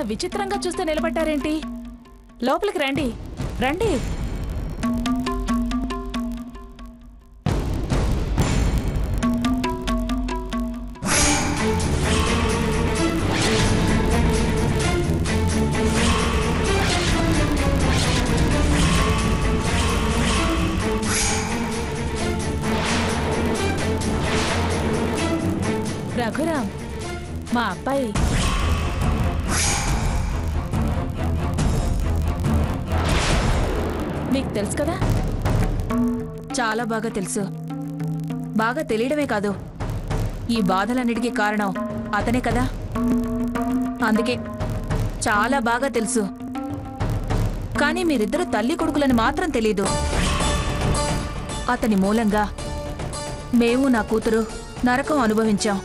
విచిత్రంగా చూస్తే నిలబడ్డారేంటి? లోపలికి రండి, రండి. రఘురామ్, మా అబ్బాయి. మీకు తెలుసు కదా? చాలా బాగా తెలుసు. బాగా తెలియడమే కాదు, ఈ బాధలన్నిటికీ కారణం అతనే కదా. అందుకే చాలా బాగా తెలుసు. కానీ మీరిద్దరు తల్లి కొడుకులని మాత్రం తెలీదు. అతని మూలంగా మేము నా కూతురు నరకం అనుభవించాం.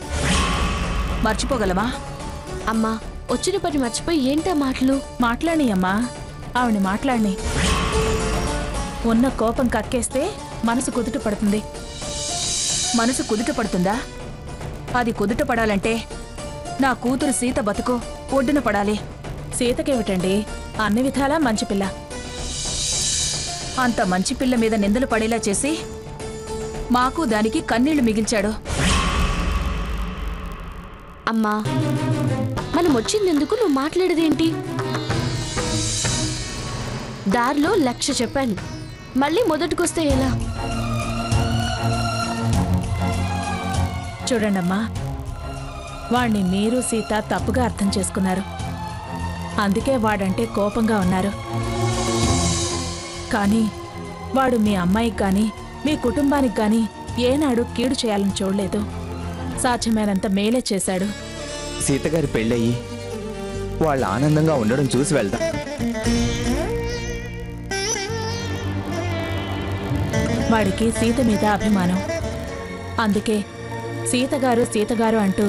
మర్చిపోగలమా? అమ్మా, వచ్చిన పని మర్చిపోయి ఏంటా మాటలు? మాట్లాడి అమ్మా, ఆవిని మాట్లాడి. ఉన్న కోపం కక్కేస్తే మనసు కుదుట పడుతుంది. మనసు కుదుట పడుతుందా? అది కుదుట పడాలంటే నా కూతురు సీత బతుకు ఒడ్డున పడాలి. సీతకేమిటండి, అన్ని విధాలా మంచి పిల్ల. అంత మంచి పిల్ల మీద నిందలు పడేలా చేసి మాకు దానికి కన్నీళ్లు మిగిల్చాడు. అమ్మా, మనం వచ్చిందెందుకు? నువ్వు మాట్లాడేదేంటి? దారిలో 1,00,000 చెప్పాను, మళ్ళీ మొదటికొస్తే ఎలా? చూడండమ్మా, వాణ్ణి మీరు సీత తప్పుగా అర్థం చేసుకున్నారు. అందుకే వాడంటే కోపంగా ఉన్నారు. కానీ వాడు మీ అమ్మాయికి కానీ మీ కుటుంబానికి కానీ ఏనాడు కీడు చేయాలని చూడలేదు. సాధ్యమైనంత మేలే చేశాడు. సీతగారి పెళ్ళయి వాళ్ళ ఆనందంగా ఉండడం చూసి వెళ్దాం. వాడికి సీత మీద అభిమానం. అందుకే సీతగారు సీతగారు అంటూ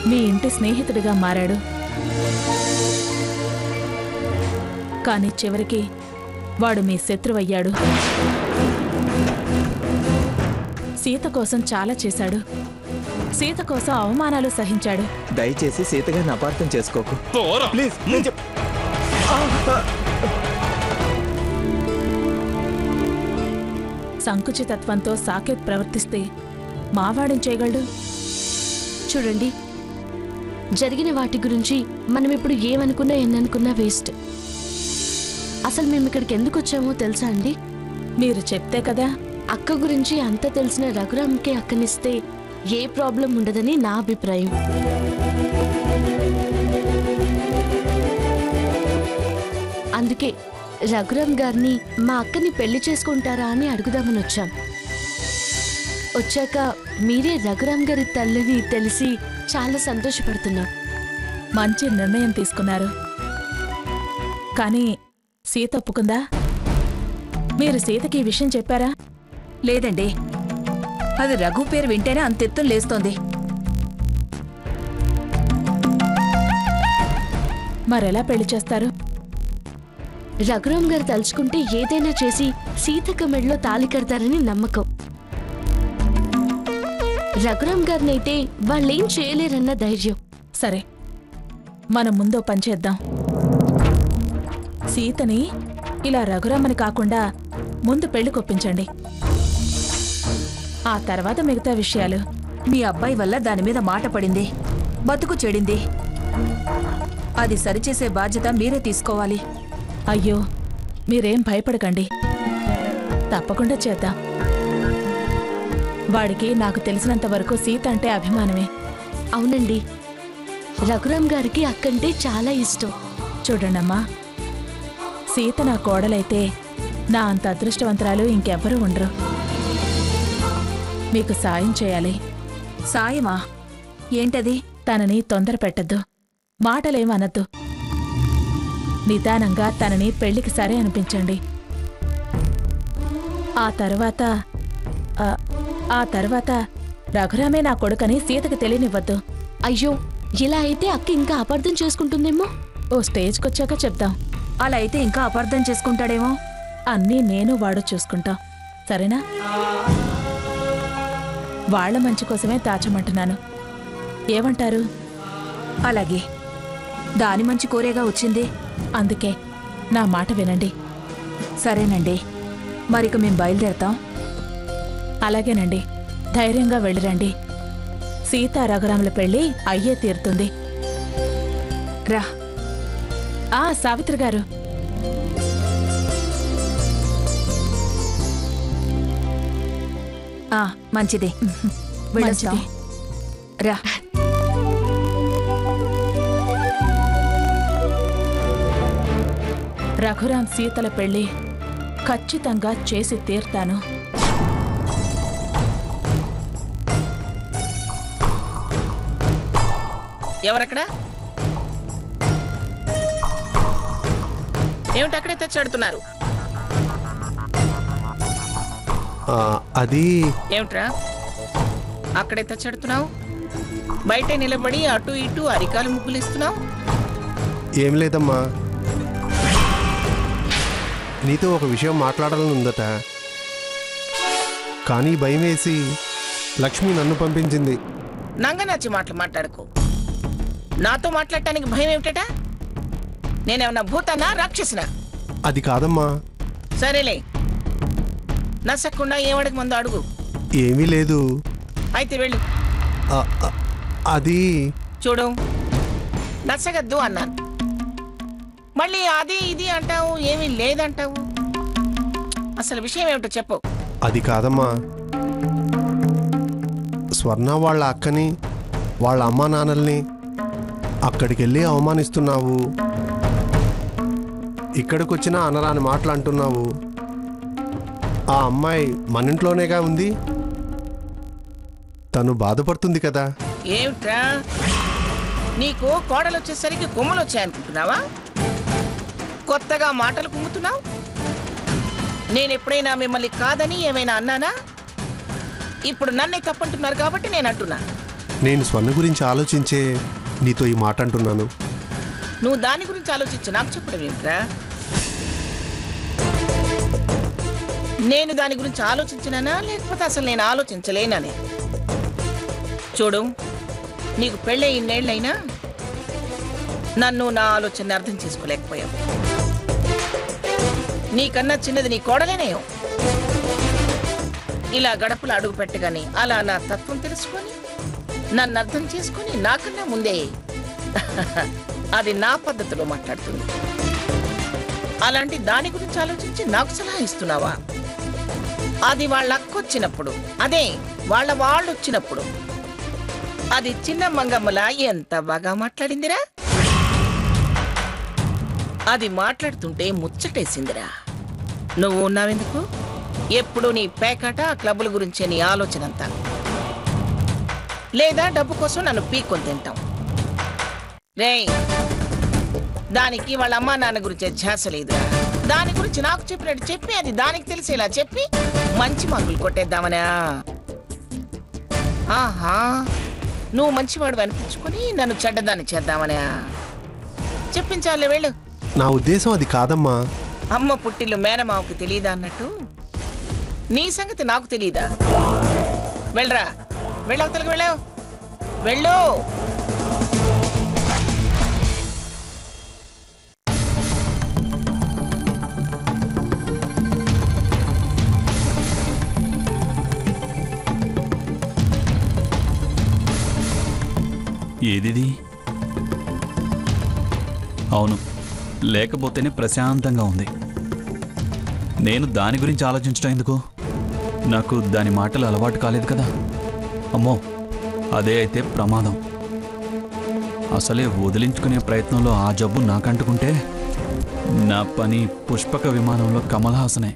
మీ ఇంటి స్నేహితుడిగా మారాడు. కానీ చివరికి వాడు మీ శత్రువయ్యాడు. సీత కోసం చాలా చేశాడు. సీత కోసం అవమానాలు సహించాడు. దయచేసి సీతగారిని అపార్థం చేసుకోకు ప్లీజ్. సంకుచితత్వంతో సాకేత్ ప్రవర్తిస్తే మావాడేం చేయగలడు? చూడండి, జరిగిన వాటి గురించి మనం ఇప్పుడు ఏమనుకున్నా ఎన్ననుకున్నా వేస్ట్. అసలు మేము ఇక్కడికి ఎందుకు వచ్చామో తెలుసా అండి? మీరు చెప్తే కదా. అక్క గురించి అంత తెలిసిన రఘురామ్కి అక్కనిస్తే ఏ ప్రాబ్లం ఉండదని నా అభిప్రాయం. అందుకే రఘురామ్ గారిని మా అక్కని పెళ్లి చేసుకుంటారా అని అడుగుదామని వచ్చాం. వచ్చాక మీరే రఘురామ్ గారి తల్లిని తెలిసి చాలా సంతోషపడుతున్నాం. మంచి నిర్ణయం తీసుకున్నారు. కానీ సీత ఒప్పుకుందా? మీరు సీతకి ఈ విషయం చెప్పారా? లేదండి, అది రఘు పేరు వింటేనే అంతెత్తులు లేస్తోంది. మరెలా పెళ్లి చేస్తారు? రఘురామ్ గారు తలుచుకుంటే ఏదైనా చేసి సీతక్క మెడలో తాళి కడతారని నమ్మకం. రఘురామ్ గారినైతే వాళ్ళేం చేయలేరన్న ధైర్యం. సరే, మనం ముందో పనిచేద్దాం. సీతని ఇలా రఘురామని కాకుండా ముందు పెళ్లి కొప్పించండి. ఆ తర్వాత మిగతా విషయాలు. మీ అబ్బాయి వల్ల దాని మీద మాట పడింది, బతుకు చెడింది. అది సరిచేసే బాధ్యత మీరే తీసుకోవాలి. అయ్యో, మీరేం భయపడకండి, తప్పకుండా చేద్దాం. వాడికి నాకు తెలిసినంత వరకు సీత అంటే అభిమానమే. అవునండి, రఘురామ్ గారికి అక్కంటే చాలా ఇష్టం. చూడండమ్మా, సీత నా కోడలైతే నా అంత అదృష్టవంతరాలు ఇంకెవ్వరూ ఉండరు. మీకు సాయం చేయాలి. సాయమా? ఏంటది? తనని తొందర పెట్టద్దు, మాటలేమనద్దు. నిదానంగా తనని పెళ్లికి సరే అనిపించండి. ఆ తర్వాత రఘురామే నా కొడుకని సీతకి తెలియనివ్వద్దు. అయ్యో, ఇలా అయితే అక్క ఇంకా అపార్థం చేసుకుంటుందేమో. ఓ స్టేజ్కొచ్చాక చెప్దాం. అలా అయితే ఇంకా అపార్థం చేసుకుంటాడేమో. అన్నీ నేను వాడు చూసుకుంటాం, సరేనా? వాళ్ల మంచి కోసమే దాచమంటున్నాను. ఏమంటారు? అలాగే. దాని మంచి కోరేగా వచ్చింది. అందుకే నా మాట వినండి. సరేనండి, మరిక మేం బయలుదేరతాం. అలాగేనండి, ధైర్యంగా వెళ్ళిరండి. సీతా రఘురాముల పెళ్లి అయ్యే తీరుతుంది. రా. సావిత్రి గారు, మంచిది, వెళ్ళొస్తాం. మంచిది. రా. రఘురాం సీతల పెళ్లి ఖచ్చితంగా చేసి తీర్తాను. ఎవరక్కడ? ఏమిటి అక్కడే తెచ్చాడుతున్నారు? అది ఏమిట్రా అక్కడే తెచ్చాడుతున్నావు? బయట నిలబడి అటు ఇటు అరికాలు ముగ్గులు ఇస్తున్నావు. ఏం లేదమ్మా, నీతో ఒక విషయం మాట్లాడాలని ఉందట, కానీ భయం వేసి లక్ష్మి నన్ను పంపించింది. నంగనాచి మాటలు మాట్లాడుకో. నాతో మాట్లాడటానికి భయం ఏమిటట? నేనేమన్నా భూతానా రాక్షసునా? అది కాదమ్మా. సరేలే, నసక్కుండా ఏమడక ముందు అడుగు. ఏమీ లేదు. అయితే వెళ్ళు. అది చూడు, నచ్చగద్దు అన్నాను. మళ్ళీ అది ఇది అంటావు, ఏమీ లేదంటావు. అసలు విషయం ఏమిటో చెప్పు. అది కాదమ్మా, స్వర్ణ వాళ్ళ అక్కని వాళ్ళ అమ్మా నాన్నల్ని అక్కడికి వెళ్ళి అవమానిస్తున్నావు, ఇక్కడికి వచ్చినా అనరాని మాటలు అంటున్నావు. ఆ అమ్మాయి మన ఇంట్లోనేగా ఉంది, తను బాధపడుతుంది కదా. ఏమిట్రా, నీకు కోడలు వచ్చేసరికి కొమ్మలు వచ్చాయనుకుంటున్నావా? కొత్తగా మాటలు కుమ్ముతున్నావు. నేనెప్పుడైనా మిమ్మల్ని కాదని ఏమైనా అన్నానా? ఇప్పుడు నన్నే తప్పంటున్నారు కాబట్టి నేను అంటున్నా. నేను స్వర్ణ గురించి ఆలోచించే నీతో ఈ మాట అంటున్నాను. నువ్వు దాని గురించి ఆలోచించు, నాకు చెప్పడం ఏమిట్రా? నేను దాని గురించి ఆలోచించినానా, లేకపోతే అసలు నేను ఆలోచించలేననే? చూడు, నీకు పెళ్ళై ఇన్నేళ్ళైనా నన్ను నా ఆలోచనని అర్థం చేసుకోలేకపోయావు. నీకన్నా చిన్నది నీ కోడలేనేయో. ఇలా గడపలు అడుగు పెట్టగానే అలా నా తత్వం తెలుసుకొని నన్ను అర్థం చేసుకొని నాకన్నా ముందే అది నా పద్ధతిలో మాట్లాడుతుంది. అలాంటి దాని గురించి ఆలోచించి నాకు సలహా ఇస్తున్నావా? అది వాళ్ళ అక్కొచ్చినప్పుడు, అదే వాళ్ళు వచ్చినప్పుడు అది చిన్న మంగమ్మలా ఎంత బాగా మాట్లాడిందిరా. అది మాట్లాడుతుంటే ముచ్చటేసిందిరా. నువ్వు ఉన్నావెందుకు? ఎప్పుడు నీ పేకాట క్లబ్బుల గురించే నీ ఆలోచన అంతా. లేదా డబ్బు కోసం నన్ను పీక్కొని తింటాం. రేయ్, దానికి వాళ్ళ అమ్మా నాన్న గురించే ధ్యాస లేదురా. దాని గురించి నాకు చెప్పినట్టు చెప్పి అది దానికి తెలిసేలా చెప్పి మంచి మార్కులు కొట్టేద్దామనా? ఆహా, నువ్వు మంచివాడు అనిపించుకొని నన్ను చెడ్డదాన్ని చేద్దామనా? చెప్పించాలే, వెళ్ళు. నా ఉద్దేశం అది కాదమ్మా. అమ్మ పుట్టిల్లు మేనమావకు తెలియదా అన్నట్టు నీ సంగతి నాకు తెలియదా? వెళ్ళరా, వెళ్ళవతలకు వెళ్ళావు, వెళ్ళు. ఏదిది? అవును, లేకపోతేనే ప్రశాంతంగా ఉంది. నేను దాని గురించి ఆలోచించడం ఎందుకు? నాకు దాని మాటలు అలవాటు కాలేదు కదా. అమ్మో, అదే అయితే ప్రమాదం. అసలే వదిలించుకునే ప్రయత్నంలో ఆ జబ్బు నాకంటుకుంటే నా పని పుష్పక విమానంలో కమల్ హాసనే.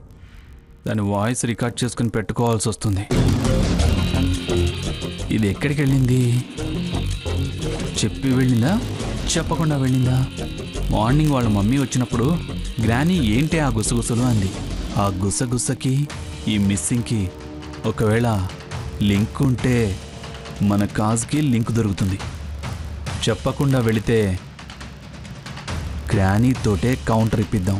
దాని వాయిస్ రికార్డ్ చేసుకుని పెట్టుకోవాల్సి వస్తుంది. ఇది ఎక్కడికి వెళ్ళింది? చెప్పి వెళ్ళిందా, చెప్పకుండా వెళ్ళిందా? మార్నింగ్ వాళ్ళ మమ్మీ వచ్చినప్పుడు గ్రానీ ఏంటి ఆ గుసగుసలు అంది. ఆ గుసగుసకి ఈ మిస్సింగ్కి ఒకవేళ లింక్ ఉంటే మన కాజ్కి లింక్ దొరుకుతుంది. చెప్పకుండా వెళితే గ్రానీతోటే కౌంటర్ ఇప్పిద్దాం.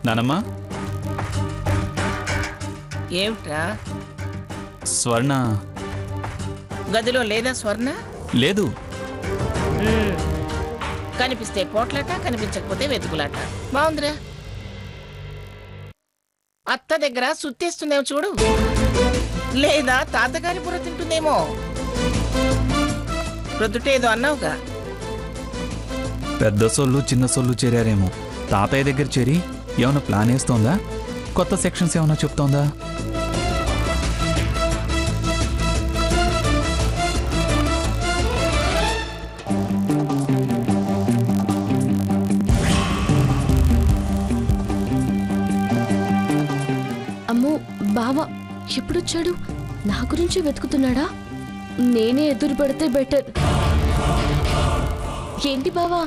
నానమ్మా, ఏమిట్రా? స్వర్ణ గదిలో లేదా స్వర్ణ? లేదు. కనిపిస్తే పోట్లాట, కనిపించకపోతే వెతుకులాట. బాగుందిరా. అత్త దగ్గర సుత్తేస్తుందేమో చూడు, లేదా తాతగారి బుర్ర తింటుందేమో. ప్రొద్దుటేదో అన్నావుగా. పెద్ద సొల్లు చిన్న సొల్లు చేరారేమో. తాతయ్య దగ్గర చేరి ఏమైనా ప్లాన్ వేస్తోందా? కొత్త సెక్షన్స్ ఏమైనా చెప్తోందా? అమ్మో, బావ ఎప్పుడొచ్చాడు? నా గురించి వెతుకుతున్నాడా? నేనే ఎదురు పెడితే బెటర్. ఏంటి బావా,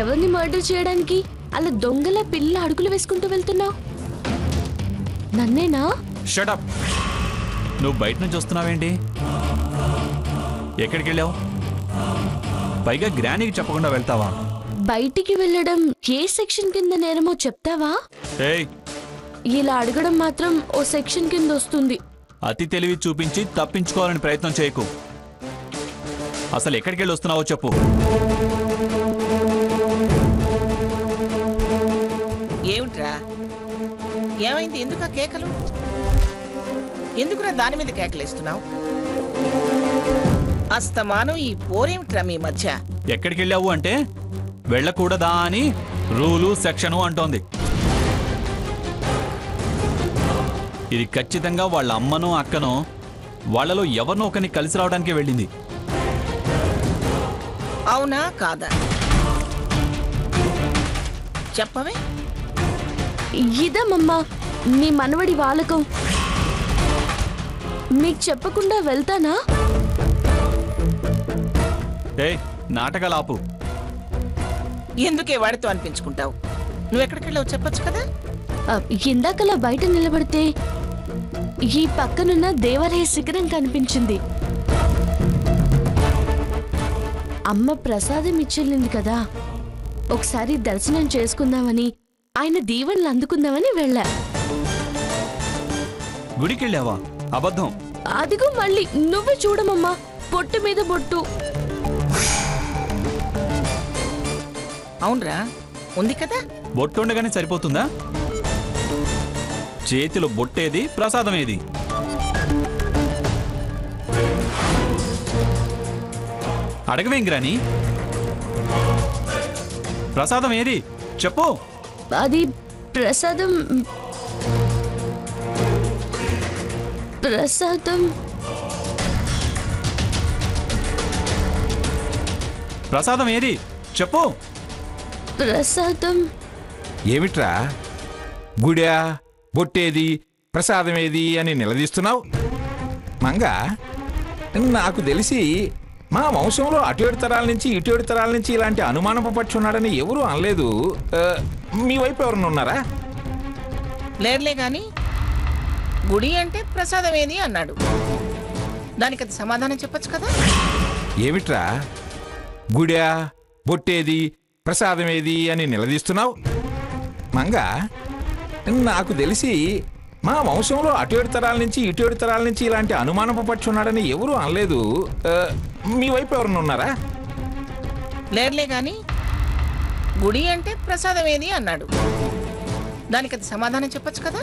ఎవరిని మర్డర్ చేయడానికి అలా దొంగల పిల్ల అడుగులు వేసుకుంటూ వెళ్తున్నావు? నన్నేనా? షటప్. నువ్వు బయట నుంచి వస్తున్నావేంటి? ఎక్కడికి వెళ్ళావు? పైగా గ్రానీకి చెప్పకుండా వెళ్తావా? బయటికి వెళ్ళడం ఏ సెక్షన్ కింద నేరమో చెప్తావా? ఏయ్, ఇలా అడగడం మాత్రం ఓ సెక్షన్ కింద వస్తుంది. అతి తెలివి చూపించి తప్పించుకోవాలని ప్రయత్నం చేయకు. అసలు ఎక్కడికి వెళ్ళి వస్తున్నావో చెప్పు. ఏమిట్రా, ఏమైంది? ఎందుకు కేకలు? ఎందుకురా దాని మీద కేకలేస్తున్నావు? అస్తమానం ఈ పోరేమిట్రా మీ మధ్య? ఎక్కడికి వెళ్ళావు అంటే వెళ్ళకూడదా అని రూలు సెక్షను అంటోంది. ఇది ఖచ్చితంగా వాళ్ళ అమ్మనో అక్కనో వాళ్ళలో ఎవరినో ఒకరిని కలిసి రావడానికి వెళ్ళింది. అవునా కాదా చెప్పవే. ఇదమ్మమ్మా నీ మనవడి వాలకం. మీకు చెప్పకుండా వెళ్తానా? ఏయ్, నాటకాలు ఆపు. ఎందుకే వాడితో అనిపించుకుంటావు? నువ్వెక్కడికి వెళ్ళావు చెప్పొచ్చు కదా. ఇందాకలా బయట నిలబడితే ఈ పక్కనున్న దేవాలయ శిఖరం కనిపించింది. అమ్మ ప్రసాదం ఇచ్చెళ్ళింది కదా, ఒకసారి దర్శనం చేసుకుందామని, ఆయన దీవెనలు అందుకుందామని వెళ్ళా. గుడికి వెళ్ళావా? అబద్ధం. అదిగో మళ్ళీ నువ్వే చూడమమ్మా, పొట్టు మీద బొట్టు. అవునరా, ఉంది కదా. బొట్టుండగానే సరిపోతుందా? చేతిలో బొట్టేది, ప్రసాదం ఏది? అడగవేంగ్రాని, ప్రసాదం ఏది చెప్పు. అది ప్రసాదం. ప్రసాదం ప్రసాదం ఏది చెప్పు. ప్రసాదం ఏమిట్రా, గుడా బొట్టేది ప్రసాదమేది అని నిలదీస్తున్నావు? మంగ, నాకు తెలిసి మా వంశంలో అటు ఏడు తరాల నుంచి ఇటు ఏడు తరాల నుంచి ఇలాంటి అనుమానపు పక్షి ఉన్నాడని ఎవరూ అనలేదు. మీ వైపు ఎవరన్నా ఉన్నారా? లేర్లే గాని గుడి అంటే ప్రసాదం ఏది అన్నాడు. దానికి అది సమాధానం చెప్పొచ్చు కదా. ఏమిట్రా, గుడా బొట్టేది ప్రసాదమేది అని నిలదీస్తున్నావు? మంగ, నాకు తెలిసి మా వంశంలో అటు ఏడు తరాల నుంచి ఇటు ఏడు తరాల నుంచి ఇలాంటి అనుమానపు పక్షి ఉన్నాడని ఎవరూ అనలేదు. మీ వైపు ఎవరన్నా ఉన్నారా? లేర్లే గాని గుడి అంటే ప్రసాదం ఏది అన్నాడు. దానికి అది సమాధానం చెప్పొచ్చు కదా.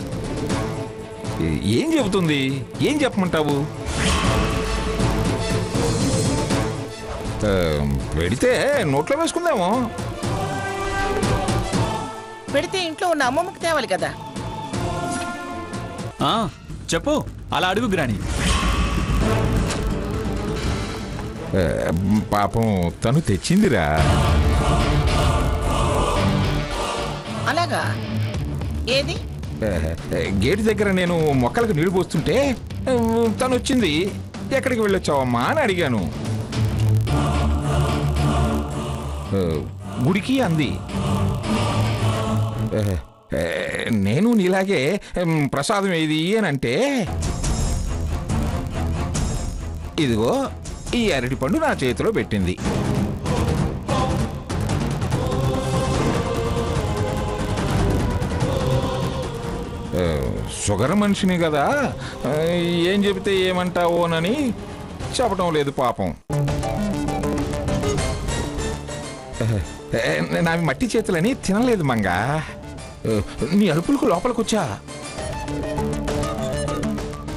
ఏం చెబుతుంది? ఏం చెప్పమంటావు? పెడితే నోట్లో వేసుకుందామో. పెడితే ఇంట్లో ఉన్న అమ్మమ్మకి తేవాలి కదా. ఆ, చెప్పు, అలా అడుగు గ్రాని. పాపం తను తెచ్చిందిరా. అలాగా? ఏది? గేటు దగ్గర నేను మొక్కలకు నీళ్లు పోస్తుంటే తను వచ్చింది. ఎక్కడికి వెళ్ళొచ్చావమ్మా అని అడిగాను. గుడికి అంది. నేను నీలాగే ప్రసాదం ఏది అని అంటే, ఇదిగో ఈ అరటి పండు నా చేతిలో పెట్టింది. షుగర్ మనిషిని కదా, ఏం చెబితే ఏమంటావోనని చెప్పడం లేదు పాపం. నావి మట్టి చేతులని తినలేదు మంగా. నీ అరుపులకు లోపలికొచ్చా.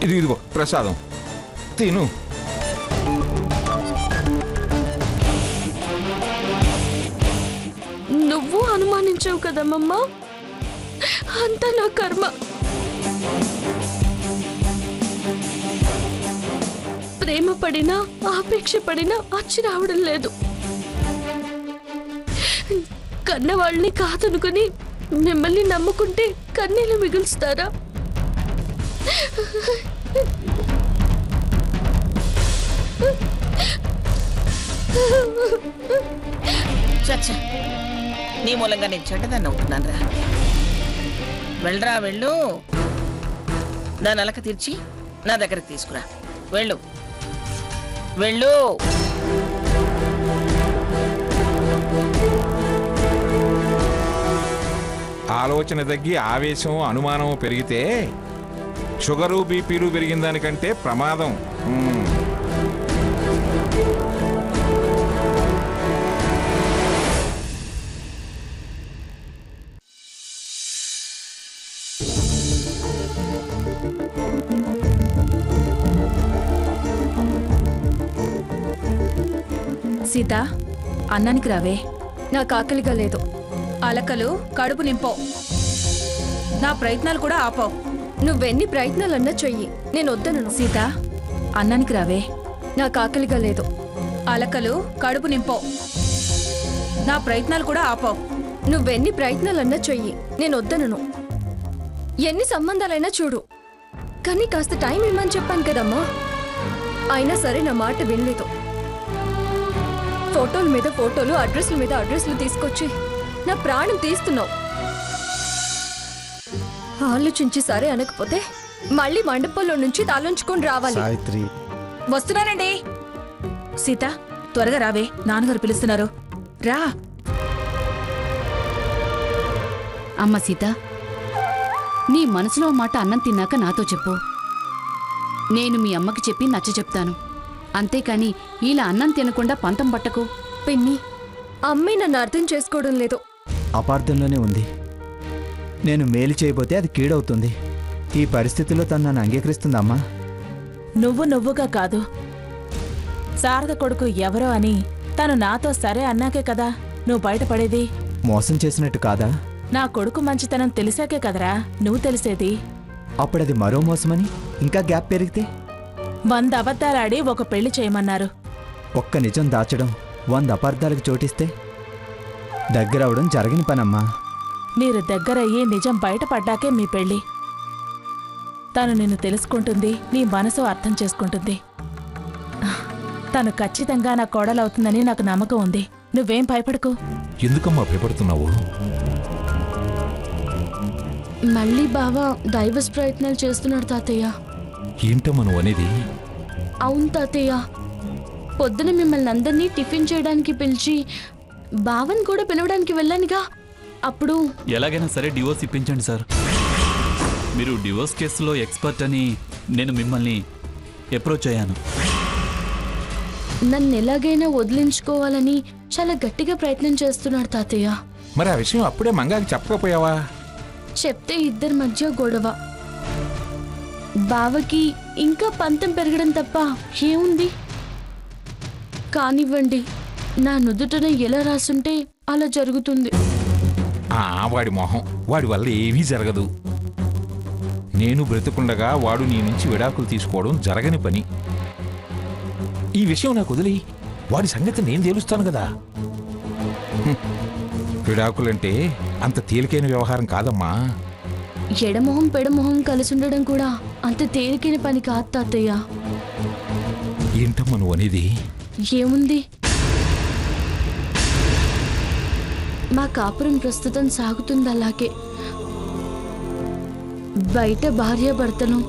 ఇదిగో ప్రసాదం తిను. నువ్వు అనుమానించావు కదమ్మా, అంతా నా కర్మ. ప్రేమ పడినా ఆపేక్ష పడినా అచ్చి రావడం లేదు. కన్నవాళ్ళని కాదనుకుని మిమ్మల్ని నమ్ముకుంటే కన్నీళ్ళు మిగులుస్తారా? చచ్చా, నీ మూలంగా నేను చెడ్డదాన్ని అవుతున్నాను రా. వెళ్ళరా వెళ్ళు. దాని అలక తీర్చి నా దగ్గరకు తీసుకురా. వెళ్ళు వెళ్ళు. ఆలోచన తగ్గి ఆవేశం అనుమానం పెరిగితే షుగరు బీపీలు పెరిగిన దానికంటే ప్రమాదం. సీత, అన్నానికి రావే. నాకు ఆకలిగా లేదు. అలకలు కడుపు నింపో. నా ప్రయత్నాలు కూడా ఆపో. నువ్వెన్ని ప్రయత్నాలన్నా చెయ్యి, నేను వద్దను. సీత, అన్నానికి రావే. నాకు ఆకలిగా లేదు. అలకలు కడుపు నింపో. నా ప్రయత్నాలు కూడా ఆపో. నువ్వెన్ని ప్రయత్నాలన్నా చెయ్యి, నేను వద్దను. ఎన్ని సంబంధాలైనా చూడు, కానీ కాస్త టైం ఇమ్మని చెప్పాను కదమ్మా. అయినా సరే నా మాట వినలేదు. ఫోటోల మీద ఫోటోలు, అడ్రస్ల మీద అడ్రస్లు తీసుకొచ్చి నా ప్రాణం తీస్తున్నావు. ఆలోచించి సరే అనకపోతే మళ్ళీ మండపంలో నుంచి తలంచుకొని రావాలి. సావిత్రి, వస్తున్నానండి. సీత, త్వరగా రావే, నాన్నగారు పిలుస్తున్నారు. రా. అమ్మ సీత, నీ మనసులో మాట అన్నం తిన్నాక నాతో చెప్పు. నేను మీ అమ్మకి చెప్పి నచ్చ చెప్తాను. అంతేకాని ఇలా అన్నం తినకుండా పంతం పట్టకు. పిన్ని, అమ్మే నన్ను అర్థం చేసుకోవడం లేదు. అపార్థంలోనే ఉంది. నేను మేలు చేయబోతే అది కీడవుతుంది. ఈ పరిస్థితిలో తను నన్ను అంగీకరిస్తుందమ్మా. నువ్వుగా కాదు, శారద కొడుకు ఎవరో అని తను నాతో సరే అన్నాకే కదా నువ్వు బయటపడేది. మోసం చేసినట్టు కాదా? నా కొడుకు మంచితనం తెలిసాకే కదరా నువ్వు తెలిసేది. అప్పుడది మరో మోసమని ఇంకా గ్యాప్ పెరిగితే? 100 అబద్ధాలాడి ఒక పెళ్లి చేయమన్నారు. ఒక్క నిజం దాచడం 100 అపార్థాలకు చోటిస్తే దగ్గరవడం జరగని పనమ్మా. మీరు దగ్గరయ్యి నిజం బయటపడ్డాకే మీ పెళ్లి. తను నిన్ను తెలుసుకుంటుంది, నీ మనసు అర్థం చేసుకుంటుంది. తను ఖచ్చితంగా నా కోడలవుతుందని నాకు నమ్మకం ఉంది. నువ్వేం భయపడకు. ఎందుకమ్మా భయపడుతున్నావు? మళ్ళీ బావ డైవర్స్ ప్రయత్నాలు చేస్తున్నాడు తాతయ్య. ఏంటమ్మా నువ్వు అనేది? అవును తాతయ్య, పొద్దున మిమ్మల్ని అందరినీ టిఫిన్ చేయడానికి పిలిచి బావన్ కూడా పిలవడానికి వెళ్ళానుగా. అప్పుడు ఎలాగైనా సరే డివోర్స్ ఇప్పించండి సార్. మీరు డివోర్స్ కేసులో ఎక్స్పర్ట్ అని నేను మిమ్మల్ని అప్రోచ్ అయ్యాను. నన్ను ఎలాగైనా వదిలించుకోవాలని చాలా గట్టిగా ప్రయత్నం చేస్తున్నాడు తాతయ్య. మరి ఆ విషయం అప్పుడే మంగాకి చెప్పకపోయావా? చెప్తే ఇద్దరి మధ్య గొడవ. బావకి ఇంకా పంతం పెరగడం తప్ప ఏముంది? కానివ్వండి, నా నుదుటన ఎలా రాసుంటే అలా జరుగుతుంది. వాడి మొహం, వాడి వల్ల ఏమీ జరగదు. నేను బ్రతుకుండగా వాడు నీ నుంచి విడాకులు తీసుకోవడం జరగని పని. ఈ విషయం నాకు వదిలి, వాడి సంగతి నేను తేలుస్తాను కదా. విడాకులంటే అంత తేలికైన వ్యవహారం కాదమ్మా. ఎడమొహం పెడమొహం కలిసి ఉండడం కూడా అంత తేలికైన పని కాదు తాతయ్య. ఏంటమ్మా నువ్వు అనేది? ఏముంది, మా కాపురం ప్రస్తుతం సాగుతుంది అలాగే. బయట భార్యాభర్తలు,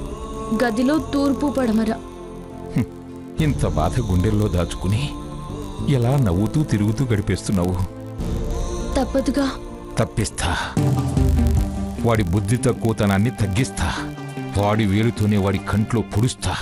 గదిలో తూర్పు పడమర. ఇంత బాధ గుండెల్లో దాచుకుని ఎలా నవ్వుతూ తిరుగుతూ గడిపేస్తున్నావు? తప్పదుగా. తప్పిస్తా. వాడి బుద్ధి తక్కువతనాన్ని తగ్గిస్తా. వాడి వేలుతోనే వాడి కంట్లో పొడుస్తా.